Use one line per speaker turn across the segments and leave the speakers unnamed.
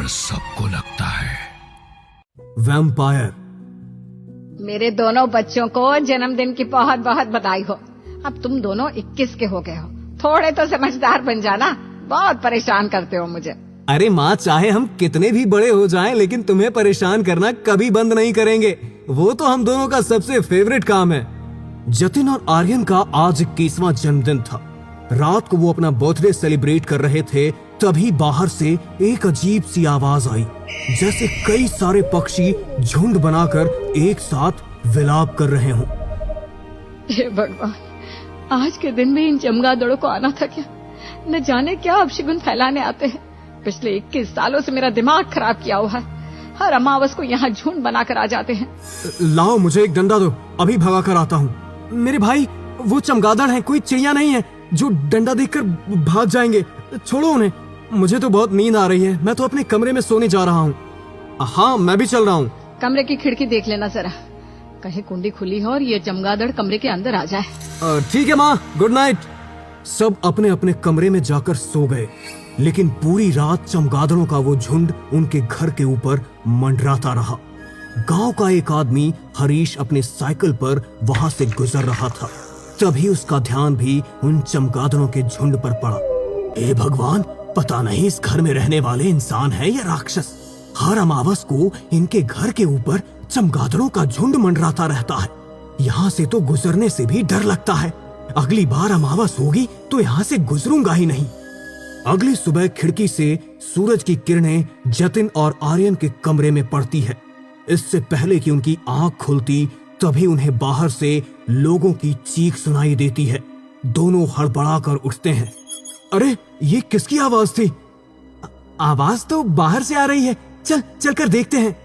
डर सबको लगता है।
वैम्पायर।
मेरे दोनों बच्चों को जन्मदिन की बहुत बहुत बधाई हो। अब तुम दोनों 21 के हो गए हो, थोड़े तो समझदार बन जाना। बहुत परेशान करते हो मुझे।
अरे माँ, चाहे हम कितने भी बड़े हो जाएं, लेकिन तुम्हें परेशान करना कभी बंद नहीं करेंगे। वो तो हम दोनों का सबसे फेवरेट काम है। जतिन और आर्यन का आज 21वां जन्मदिन था। रात को वो अपना बर्थडे सेलिब्रेट कर रहे थे, तभी बाहर से एक अजीब सी आवाज आई, जैसे कई सारे पक्षी झुंड बनाकर एक साथ विलाप कर रहे हों।
हे भगवान, आज के दिन में इन चमगादड़ों को आना था क्या? न जाने क्या अपशगुन फैलाने आते हैं। पिछले 21 सालों से मेरा दिमाग खराब किया हुआ है। हर अमावस को यहाँ झुंड बनाकर आ जाते हैं।
लाओ, मुझे एक डंडा दो, अभी भगा कर आता हूँ। मेरे भाई, वो चमगादड़ हैं, कोई चिड़िया नहीं है जो डंडा देखकर भाग जाएंगे। छोड़ो उन्हें, मुझे तो बहुत नींद आ रही है। मैं तो अपने कमरे में सोने जा रहा हूँ। हाँ, मैं भी चल रहा हूँ।
कमरे की खिड़की देख लेना जरा, कहीं कुंडी खुली हो और ये चमगादड़ कमरे के अंदर आ जाए।
ठीक है माँ, गुड नाइट। सब अपने अपने कमरे में जाकर सो गए, लेकिन पूरी रात चमगादड़ों का वो झुंड उनके घर के ऊपर मंडराता रहा। गांव का एक आदमी हरीश अपने साइकिल पर वहां से गुजर रहा था। तभी उसका ध्यान भी उन चमगादड़ों के झुंड पर पड़ा। ए भगवान, पता नहीं इस घर में रहने वाले इंसान है या राक्षस। हर अमावस को इनके घर के ऊपर चमगादड़ों का झुंड मंडराता रहता है। यहाँ से तो गुजरने से भी डर लगता है। अगली बार अमावस होगी तो यहाँ से गुजरूंगा ही नहीं। अगली सुबह खिड़की से सूरज की किरणें जतिन और आर्यन के कमरे में पड़ती है। इससे पहले कि उनकी आंख खुलती, तभी उन्हें बाहर से लोगों की चीख सुनाई देती है। दोनों हड़बड़ाकर उठते हैं। अरे, ये किसकी आवाज थी? आवाज तो बाहर से आ रही है। चलकर देखते हैं।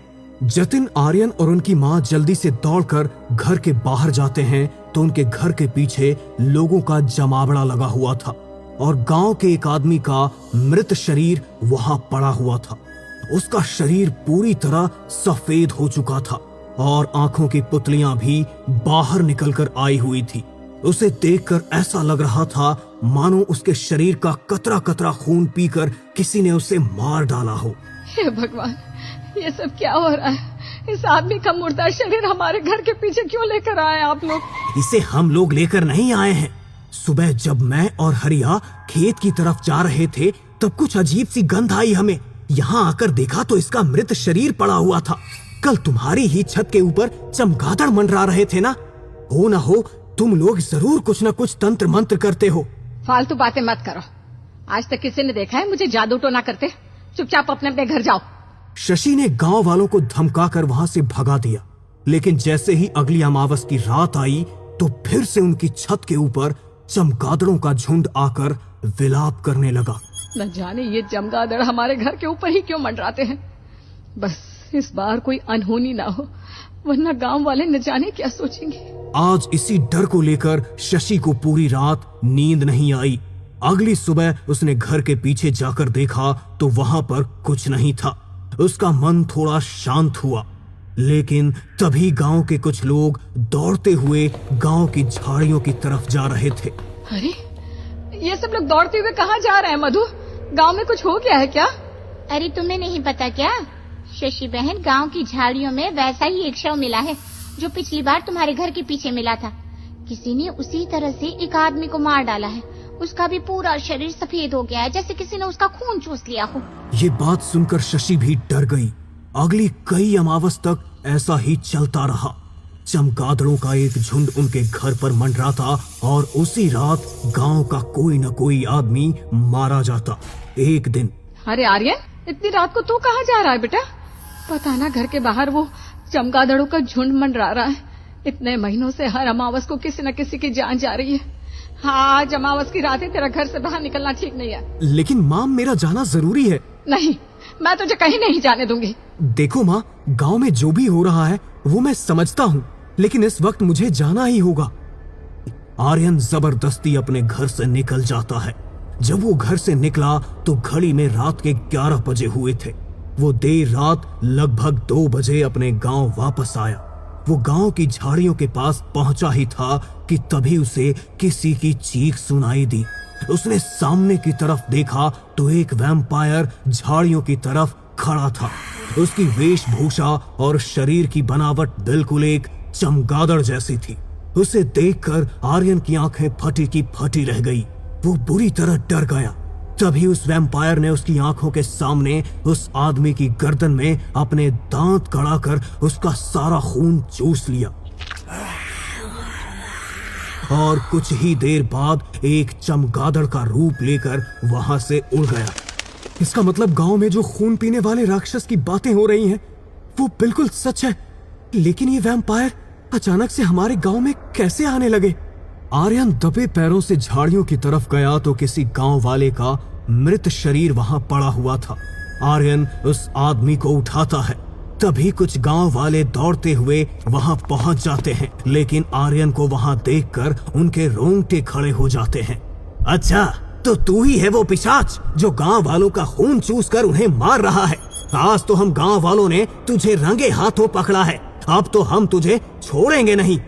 जतिन, आर्यन और उनकी माँ जल्दी से दौड़कर घर के बाहर जाते हैं तो उनके घर के पीछे लोगों का जमावड़ा लगा हुआ था और गांव के एक आदमी का मृत शरीर वहां पड़ा हुआ था। उसका शरीर पूरी तरह सफेद हो चुका था और आंखों की पुतलियां भी बाहर निकलकर आई हुई थी। उसे देखकर ऐसा लग रहा था मानो उसके शरीर का कतरा कतरा खून पीकर किसी ने उसे मार डाला हो।
हे भगवान, ये सब क्या हो रहा है? इस आदमी का मुर्दा शरीर हमारे घर के पीछे क्यों लेकर आए आप लोग?
इसे हम लोग लेकर नहीं आए हैं। सुबह जब मैं और हरिया खेत की तरफ जा रहे थे, तब कुछ अजीब सी गंध आई हमें। यहाँ आकर देखा तो इसका मृत शरीर पड़ा हुआ था। कल तुम्हारी ही छत के ऊपर चमगादड़ मंडरा रहे थे ना? हो ना हो, तुम लोग जरूर कुछ न कुछ तंत्र मंत्र करते हो।
फालतू बातें मत करो। आज तक किसी ने देखा है मुझे जादू टोना करते? चुपचाप अपने अपने घर जाओ।
शशि ने गांव वालों को धमकाकर वहां से भगा दिया, लेकिन जैसे ही अगली अमावस की रात आई तो फिर से उनकी छत के ऊपर चमगादड़ों का झुंड आकर विलाप करने लगा।
न जाने ये चमगादड़ हमारे घर के ऊपर ही क्यों मंडराते हैं। बस इस बार कोई अनहोनी ना हो, वरना गांव वाले न जाने क्या सोचेंगे।
आज इसी डर को लेकर शशि को पूरी रात नींद नहीं आई। अगली सुबह उसने घर के पीछे जाकर देखा तो वहां पर कुछ नहीं था। उसका मन थोड़ा शांत हुआ, लेकिन तभी गांव के कुछ लोग दौड़ते हुए गांव की झाड़ियों की तरफ जा रहे थे।
अरे, ये सब लोग दौड़ते हुए कहाँ जा रहे हैं मधु? गांव में कुछ हो गया है क्या?
अरे, तुम्हें नहीं पता क्या? शशि बहन, गांव की झाड़ियों में वैसा ही एक शव मिला है जो पिछली बार तुम्हारे घर के पीछे मिला था। किसी ने उसी तरह से एक आदमी को मार डाला है। उसका भी पूरा शरीर सफेद हो गया है, जैसे किसी ने उसका खून चूस लिया हो।
ये बात सुनकर शशि भी डर गई। अगली कई अमावस तक ऐसा ही चलता रहा। चमगादड़ों का एक झुंड उनके घर पर मंडराता और उसी रात गांव का कोई न कोई आदमी मारा जाता। एक दिन,
अरे आर्यन, इतनी रात को तू कहाँ जा रहा है बेटा? पता ना घर के बाहर वो चमगादड़ों का झुंड मंडरा रहा है। इतने महीनों से हर अमावस को किसी न किसी की जान जा रही है। हाँ, आज अमावस की रात है, तेरा घर से बाहर निकलना ठीक नहीं है।
लेकिन माँ, मेरा जाना जरूरी है।
नहीं, मैं तुझे कहीं नहीं जाने दूंगी।
देखो माँ, गांव में जो भी हो रहा है वो मैं समझता हूँ, लेकिन इस वक्त मुझे जाना ही होगा। आर्यन जबरदस्ती अपने घर से निकल जाता है। जब वो घर से निकला तो घड़ी में रात के 11 बजे हुए थे। वो देर रात लगभग 2 बजे अपने गांव वापस आया। वो गांव की झाड़ियों के पास पहुंचा ही था कि तभी उसे किसी की चीख सुनाई दी। उसने सामने की तरफ देखा तो एक वैम्पायर झाड़ियों की तरफ खड़ा था। उसकी वेशभूषा और शरीर की बनावट बिल्कुल एक चमगादड़ जैसी थी। उसे देखकर आर्यन की आंखें फटी की फटी रह गई। वो बुरी तरह डर गया। तभी उस वैम्पायर ने उसकी आंखों के सामने उस आदमी की गर्दन में अपने दांत गड़ाकर उसका सारा खून चूस लिया और कुछ ही देर बाद एक चमगादड़ का रूप लेकर वहां से उड़ गया। इसका मतलब गांव में जो खून पीने वाले राक्षस की बातें हो रही हैं, वो बिल्कुल सच है। लेकिन ये वैम्पायर अचानक से हमारे गांव में कैसे आने लगे? आर्यन दबे पैरों से झाड़ियों की तरफ गया तो किसी गांव वाले का मृत शरीर वहां पड़ा हुआ था। आर्यन उस आदमी को उठाता है। तभी कुछ गांव वाले दौड़ते हुए वहां पहुंच जाते हैं, लेकिन आर्यन को वहां देखकर उनके रोंगटे खड़े हो जाते हैं। अच्छा, तो तू ही है वो पिशाच जो गांव वालों का खून चूसकर उन्हें मार रहा है। आज तो हम गांव वालों ने तुझे रंगे हाथों पकड़ा है। अब तो हम तुझे छोड़ेंगे नहीं।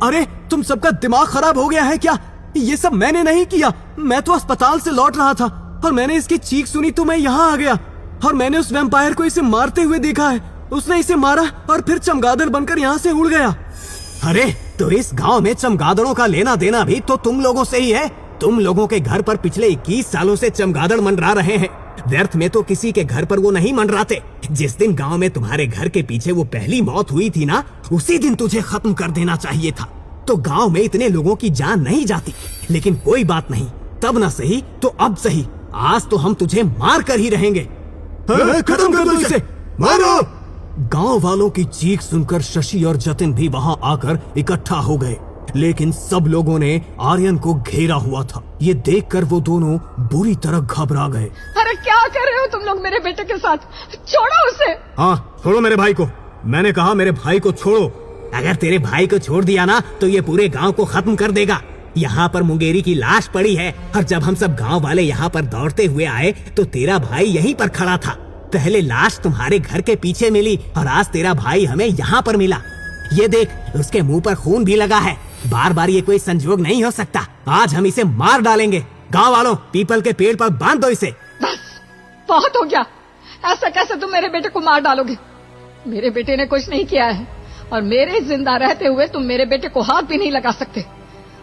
अरे, तुम सबका दिमाग खराब हो गया है क्या? ये सब मैंने नहीं किया। मैं तो अस्पताल से लौट रहा था और मैंने इसकी चीख सुनी तो मैं यहाँ आ गया और मैंने उस वैम्पायर को इसे मारते हुए देखा है। उसने इसे मारा और फिर चमगादड़ बनकर यहाँ से उड़ गया। अरे, तो इस गांव में चमगादड़ों का लेना देना भी तो तुम लोगों से ही है। तुम लोगों के घर पर पिछले 21 सालों से चमगादड़ मंडरा रहे हैं। व्यर्थ में तो किसी के घर पर वो नहीं मंडराते। जिस दिन गांव में तुम्हारे घर के पीछे वो पहली मौत हुई थी ना, उसी दिन तुझे खत्म कर देना चाहिए था। तो गांव में इतने लोगों की जान नहीं जाती। लेकिन कोई बात नहीं, तब न सही तो अब सही, आज तो हम तुझे मार कर ही रहेंगे। खत्म कर दो इसे, मारो। गांव वालों की चीख सुनकर शशि और जतिन भी वहां आकर इकट्ठा हो गए, लेकिन सब लोगों ने आर्यन को घेरा हुआ था। ये देखकर वो दोनों बुरी तरह घबरा गए।
अरे क्या कर रहे हो तुम लोग मेरे बेटे के साथ? छोड़ो उसे।
हाँ, छोड़ो मेरे भाई को। मैंने कहा मेरे भाई को छोड़ो। अगर तेरे भाई को छोड़ दिया ना तो ये पूरे गांव को खत्म कर देगा। यहाँ पर मुंगेरी की लाश पड़ी है और जब हम सब गांव वाले यहाँ पर दौड़ते हुए आए तो तेरा भाई यहीं पर खड़ा था। पहले लाश तुम्हारे घर के पीछे मिली और आज तेरा भाई हमें यहाँ पर मिला। ये देख, उसके मुंह पर खून भी लगा है। बार बार ये कोई संजोग नहीं हो सकता। आज हम इसे मार डालेंगे। गांव वालों, पीपल के पेड़ पर बांध दो इसे।
बस, बहुत हो गया। ऐसा कैसे तुम मेरे बेटे को मार डालोगे? मेरे बेटे ने कुछ नहीं किया है और मेरे जिंदा रहते हुए तुम मेरे बेटे को हाथ भी नहीं लगा सकते।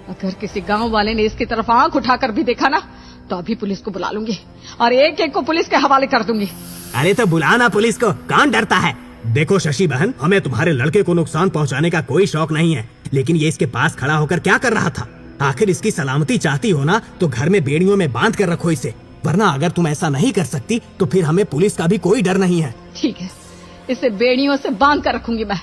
अगर किसी गांव वाले ने इसकी तरफ आंख उठाकर भी देखा ना तो अभी पुलिस को बुला लूंगी और एक एक को पुलिस के हवाले कर दूंगी।
अरे तो बुलाना पुलिस को, कौन डरता है? देखो शशि बहन, हमें तुम्हारे लड़के को नुकसान पहुंचाने का कोई शौक नहीं है, लेकिन ये इसके पास खड़ा होकर क्या कर रहा था? आखिर इसकी सलामती चाहती हो ना तो घर में बेड़ियों में बांध कर रखो इसे, वरना अगर तुम ऐसा नहीं कर सकती तो फिर हमें पुलिस का भी कोई डर नहीं है।
ठीक है, इसे बेड़ियों से बांध कर रखूंगी मैं,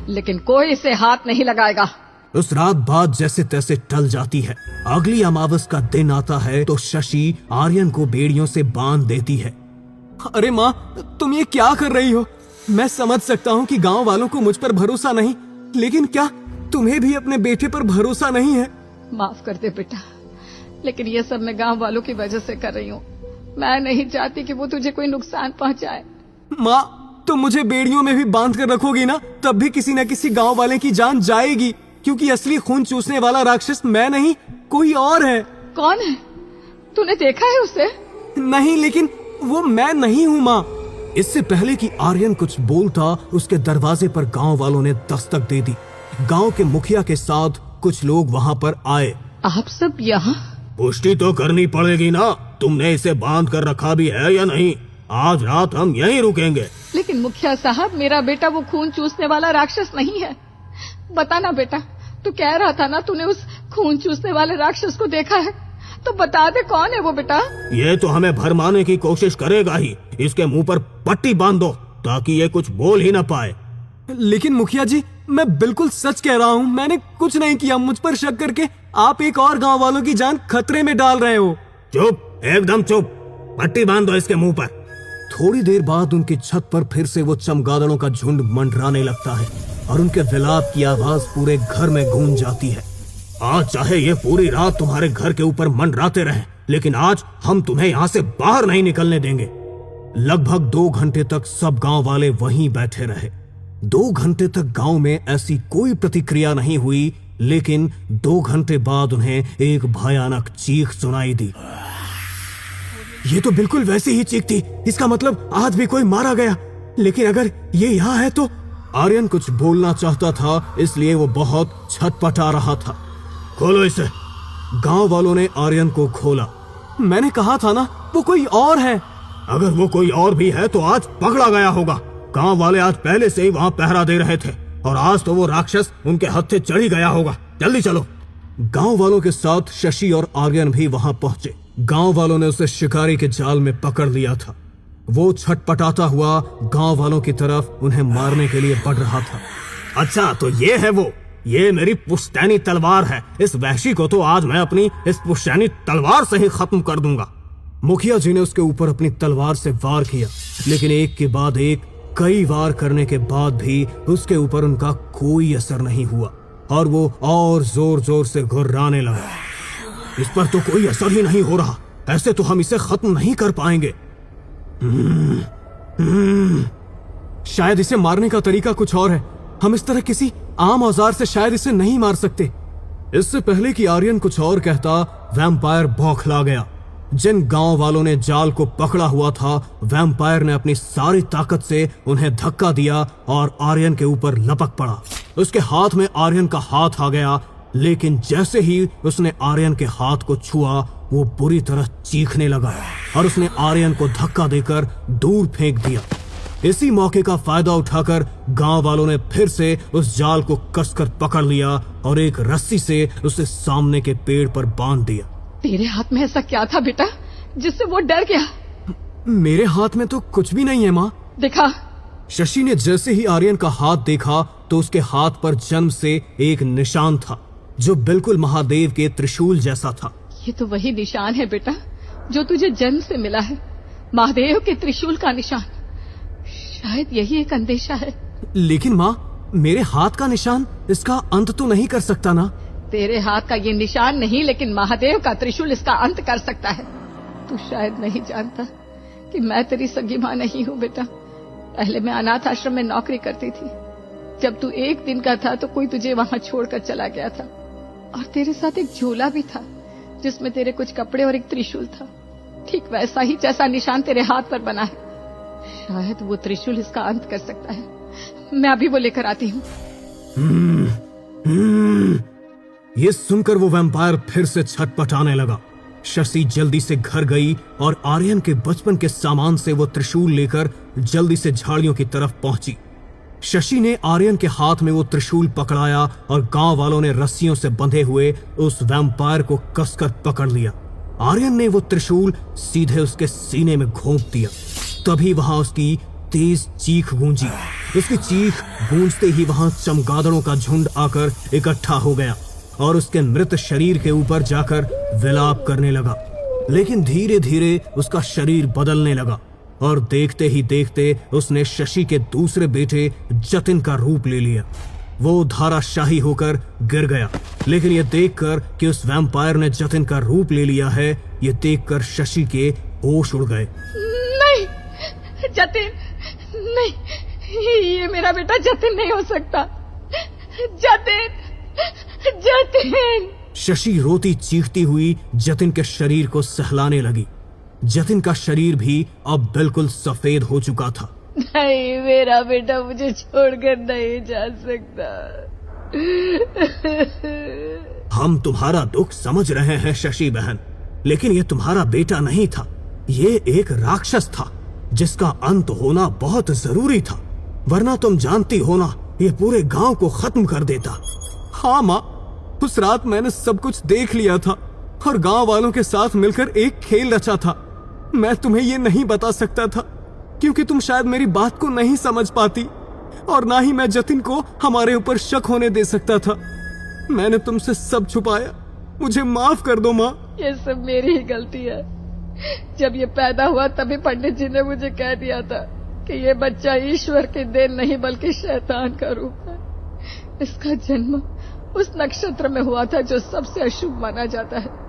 लेकिन कोई इसे हाथ नहीं लगाएगा।
उस रात बात जैसे तैसे टल जाती है। अगली अमावस का दिन आता है तो शशि आर्यन को बेड़ियों से बांध देती है। अरे माँ, तुम ये क्या कर रही हो? मैं समझ सकता हूँ कि गांव वालों को मुझ पर भरोसा नहीं, लेकिन क्या तुम्हें भी अपने बेटे पर भरोसा नहीं है?
माफ कर दे बेटा, लेकिन ये सब मैं गांव वालों की वजह से कर रही हूँ। मैं नहीं चाहती कि वो तुझे कोई नुकसान पहुँचाए।
माँ, तुम मुझे बेड़ियों में भी बांध कर रखोगी ना, तब भी किसी न किसी गांव वाले की जान जाएगी, क्योंकि असली खून चूसने वाला राक्षस मैं नहीं कोई और है।
कौन है? तूने देखा है उसे?
नहीं, लेकिन वो मैं नहीं हूँ माँ। इससे पहले कि आर्यन कुछ बोलता, उसके दरवाजे पर गांव वालों ने दस्तक दे दी। गांव के मुखिया के साथ कुछ लोग वहां पर आए।
आप सब यहाँ?
पुष्टि तो करनी पड़ेगी ना, तुमने इसे बांध कर रखा भी है या नहीं? आज रात हम यहीं रुकेंगे।
लेकिन मुखिया साहब, मेरा बेटा वो खून चूसने वाला राक्षस नहीं है। बताना बेटा, तू कह रहा था ना तूने उस खून चूसने वाले राक्षस को देखा है, तो बता दे कौन है वो बेटा।
ये तो हमें भरमाने की कोशिश करेगा ही। इसके मुंह पर पट्टी बांध दो ताकि ये कुछ बोल ही ना पाए। लेकिन मुखिया जी, मैं बिल्कुल सच कह रहा हूँ, मैंने कुछ नहीं किया। मुझ पर शक करके आप एक और गांव वालों की जान खतरे में डाल रहे हो। चुप, एकदम चुप। पट्टी बांध दो इसके मुंह पर। थोड़ी देर बाद उनकी छत पर फिर से वो चमगादड़ों का झुंड मंडराने लगता है और उनके विलाप की आवाज पूरे घर में गूंज जाती है। आज चाहे ये पूरी रात तुम्हारे घर के ऊपर मंडराते रहे, लेकिन आज हम तुम्हें यहाँ से बाहर नहीं निकलने देंगे। लगभग 2 घंटे तक सब गांव वाले वहीं बैठे रहे। 2 घंटे तक गांव में ऐसी कोई प्रतिक्रिया नहीं हुई, लेकिन 2 घंटे बाद उन्हें एक भयानक चीख सुनाई दी। ये तो बिल्कुल वैसी ही चीख थी। इसका मतलब आज भी कोई मारा गया। लेकिन अगर ये यहाँ है तो। आर्यन कुछ बोलना चाहता था, इसलिए वो बहुत छटपटा रहा था। खोलो इसे। गांव वालों ने आर्यन को खोला। मैंने कहा था ना, वो कोई और है। अगर वो कोई और भी है तो आज पकड़ा गया होगा। गांव वाले आज पहले से ही वहां पहरा दे रहे थे और आज तो वो राक्षस उनके हत्थे चढ़ी गया होगा। जल्दी चलो। गांव वालों के साथ शशि और आर्यन भी वहां पहुंचे। गांव वालों ने उसे शिकारी के जाल में पकड़ लिया था। वो छटपटाता हुआ गांव वालों की तरफ उन्हें मारने के लिए बढ़ रहा था। अच्छा, तो ये है वो। ये मेरी पुश्तैनी तलवार है। इस वहशी को तो आज मैं अपनी इस पुश्तैनी तलवार से ही खत्म कर दूंगा। मुखिया जी ने उसके ऊपर अपनी तलवार से वार किया, लेकिन एक के बाद एक कई वार करने के बाद भी उसके ऊपर उनका कोई असर नहीं हुआ और वो और जोर जोर से घुर्राने लगा। इस पर तो कोई असर ही नहीं हो रहा। ऐसे तो हम इसे खत्म नहीं कर पाएंगे। शायद इसे मारने का तरीका कुछ और है। हम इस तरह किसी आम औजार से शायद इसे नहीं मार सकते। इससे पहले कि आर्यन कुछ और कहता, वैम्पायर बौखला गया। जिन गांव वालों ने जाल को पकड़ा हुआ था, वैम्पायर ने अपनी सारी ताकत से उन्हें धक्का दिया और आर्यन के ऊपर लपक पड़ा। उसके हाथ में आर्यन का हाथ आ गया, लेकिन जैसे ही उसने आर्यन के हाथ को छुआ, वो बुरी तरह चीखने लगा और उसने आर्यन को धक्का देकर दूर फेंक दिया। इसी मौके का फायदा उठाकर गांव वालों ने फिर से उस जाल को कसकर पकड़ लिया और एक रस्सी से उसे सामने के पेड़ पर बांध दिया।
तेरे हाथ में ऐसा क्या था बेटा जिससे वो डर गया?
मेरे हाथ में तो कुछ भी नहीं है माँ।
दिखा।
शशि ने जैसे ही आर्यन का हाथ देखा तो उसके हाथ पर जन्म से एक निशान था जो बिल्कुल महादेव के त्रिशूल जैसा था।
ये तो वही निशान है बेटा जो तुझे जन्म से मिला है, महादेव के त्रिशूल का निशान। शायद यही एक अंदेशा है।
लेकिन माँ, मेरे हाथ का निशान इसका अंत तो नहीं कर सकता ना?
तेरे हाथ का ये निशान नहीं, लेकिन महादेव का त्रिशूल इसका अंत कर सकता है। तू शायद नहीं जानता कि मैं तेरी सगी माँ नहीं हूँ बेटा। पहले मैं अनाथ आश्रम में नौकरी करती थी। जब तू 1 दिन का था तो कोई तुझे वहाँ छोड़कर चला गया था और तेरे साथ एक झोला भी था जिसमें तेरे कुछ कपड़े और एक त्रिशूल था। ठीक वैसा ही जैसा निशान तेरे हाथ पर बना है। शायद वो त्रिशूल इसका अंत कर सकता है। मैं अभी वो लेकर आती हूँ।
ये सुनकर वो वैम्पायर फिर से छटपटाने लगा। शशि जल्दी से घर गई और आर्यन के बचपन के सामान से वो त्रिशूल लेकर जल्दी से झाड़ियों की तरफ पहुंची। शशि ने आर्यन के हाथ में वो त्रिशूल पकड़ाया और गांव वालों ने रस्सियों से बंधे हुए उस वैम्पायर को कसकर पकड़ लिया। आर्यन ने वो त्रिशूल सीधे उसके सीने में घोंप दिया। तभी वहां उसकी तेज चीख गूंजी। उसकी चीख गूंजते ही वहां चमगादड़ों का झुंड आकर इकट्ठा हो गया और उसके मृत शरीर के ऊपर जाकर विलाप करने लगा। लेकिन धीरे धीरे उसका शरीर बदलने लगा और देखते ही देखते उसने शशि के दूसरे बेटे जतिन का रूप ले लिया। वो धाराशाही होकर गिर गया। लेकिन यह देखकर कि उस वैम्पायर ने जतिन का रूप ले लिया है, यह देखकर शशि के होश उड़ गए।
नहीं जतिन, नहीं, ये मेरा बेटा जतिन नहीं हो सकता। जतिन, जतिन।
शशि रोती चीखती हुई जतिन के शरीर को सहलाने लगी। जतिन का शरीर भी अब बिल्कुल सफेद हो चुका था।
नहीं, मेरा बेटा मुझे छोड़कर नहीं जा सकता।
हम तुम्हारा दुख समझ रहे हैं शशि बहन, लेकिन ये तुम्हारा बेटा नहीं था। ये एक राक्षस था जिसका अंत होना बहुत जरूरी था, वरना तुम जानती हो ना, ये पूरे गांव को खत्म कर देता। हाँ माँ, उस रात मैंने सब कुछ देख लिया था और गांव वालों के साथ मिलकर एक खेल रचा था। मैं तुम्हें ये नहीं बता सकता था क्योंकि तुम शायद मेरी बात को नहीं समझ पाती और ना ही मैं जतिन को हमारे ऊपर शक होने दे सकता था। मैंने तुमसे सब छुपाया, मुझे माफ कर दो माँ।
ये सब मेरी ही गलती है। जब ये पैदा हुआ तभी पंडित जी ने मुझे कह दिया था कि ये बच्चा ईश्वर की देन नहीं बल्कि शैतान का रूप है। इसका जन्म उस नक्षत्र में हुआ था जो सबसे अशुभ माना जाता है।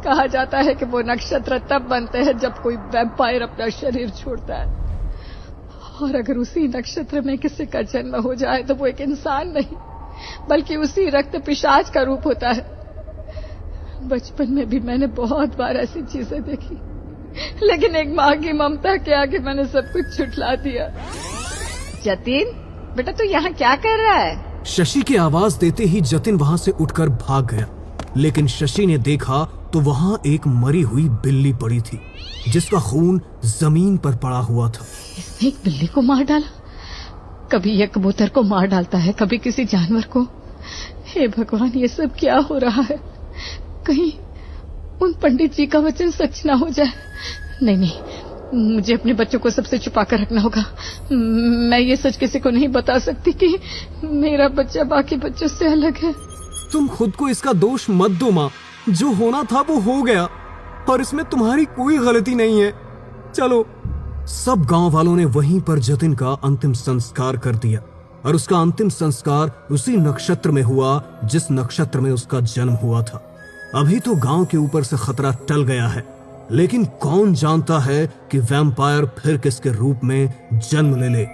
कहा जाता है कि वो नक्षत्र तब बनते हैं जब कोई वैम्पायर अपना शरीर छोड़ता है, और अगर उसी नक्षत्र में किसी का जन्म हो जाए तो वो एक इंसान नहीं बल्कि उसी रक्त पिशाच का रूप होता है। बचपन में भी मैंने बहुत बार ऐसी चीजें देखी। लेकिन एक माँ की ममता के आगे मैंने सब कुछ छुटला दिया। जतिन, बेटा तू यहाँ क्या कर रहा है?
शशि की आवाज देते ही जतिन वहां से उठकर भाग गया, लेकिन शशि ने देखा तो वहां एक मरी हुई बिल्ली पड़ी थी जिसका खून जमीन पर पड़ा हुआ था।
इसने एक बिल्ली को मार डाला। कभी ये कबूतर को मार डालता है, कभी किसी जानवर को। हे भगवान, ये सब क्या हो रहा है? कहीं उन पंडित जी का वचन सच ना हो जाए। नहीं नहीं, मुझे अपने बच्चों को सबसे छुपा कर रखना होगा। मैं ये सच किसी को नहीं बता सकती कि मेरा बच्चा बाकी बच्चों से अलग है।
तुम खुद को इसका दोष मत दो माँ, जो होना था वो हो गया और इसमें तुम्हारी कोई गलती नहीं है। चलो। सब गांव वालों ने वहीं पर जतिन का अंतिम संस्कार कर दिया और उसका अंतिम संस्कार उसी नक्षत्र में हुआ जिस नक्षत्र में उसका जन्म हुआ था। अभी तो गांव के ऊपर से खतरा टल गया है, लेकिन कौन जानता है कि वैम्पायर फिर किसके रूप में जन्म ले ले।